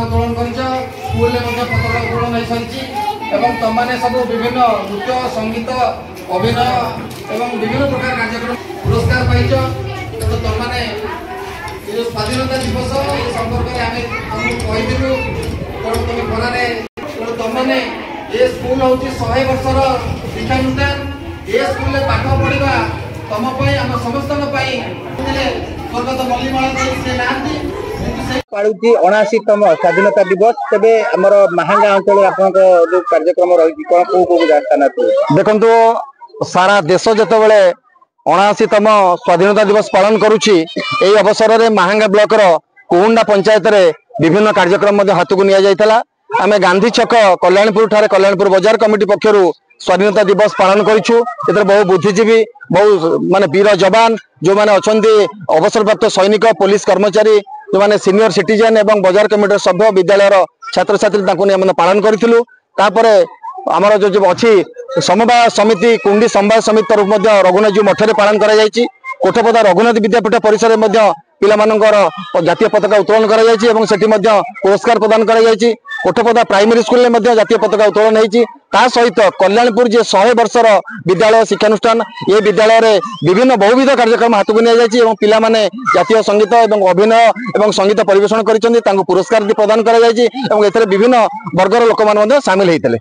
उत्तोलन कर स्कूल पताका उत्तोलन हो सारी एवं तुम मैंने सब विभिन्न नृत्य संगीत अभिनय एवं विभिन्न प्रकार कार्यक्रम पुरस्कार पाइच। तो तुम मैंने जो स्वाधीनता दिवस संपर्क में आम कहीलु तुम खरारे तुम मैंने ये स्कूल हूँ 100 वर्षर शिक्षानुष्ठान ये स्कूल पाठ पढ़ा तुम आम समस्त स्वर्गत मल्लिमाला से नहांती पाड़ुची 79तम स्वाधीनता दिवस तेबे हमर महांगा अंचल आपन जो कार्यक्रम रही कोन को स्थान देखो सारा देश जत बेले 79तम स्वाधीनता दिवस पालन करुछि एई अवसर रे महांगा ब्लॉक रो कुहुंडा पंचायत रे विभिन्न कार्यक्रम हाथ को निया जायतला। आमे गांधी छक कल्याणपुर ठारे कल्याणपुर बाजार कमिटी पक्षरु स्वाधीनता दिवस पालन करिछु। एतर बहु बुद्धिजीवी बहु माने वीर जवान जो माने अछंती अवसरप्राप्त सैनिक पुलिस कर्मचारी जो माने सीनियर सिटीजन एवं बाजार कमिटी सभ्य विद्यालय छात्र छात्री ताकू ने पालन करिथिलु। तापरे आमर जो अच्छी समवाय समिति कुंडी समवाय समिति तरफ रघुनाथ मठरे पालन करा जायछि। कोठपदा रघुनाथ विद्यापीठ परिसर में पिलामानंकर जातीय पताका उत्तोलन करा जायछि एवं सेठी पुरस्कार प्रदान करा जायछि। कोठपदा प्राइमरी स्कूल में जातीय पताका उत्तोलन होइछि। ता सहित कल्याणपुर जे 100 वर्षर विद्यालय शिक्षानुष्ठान ये विद्यालय रे विभिन्न बहुविध कार्यक्रम हाथ को निया जायछि एवं पिला माने जातीय संगीत एवं अभिनय एवं संगीत परिवेषण करिसेंति तांको पुरस्कार प्रदान करा जायछि एवं एथरे विभिन्न वर्गर लोक मान शामिल होइतले।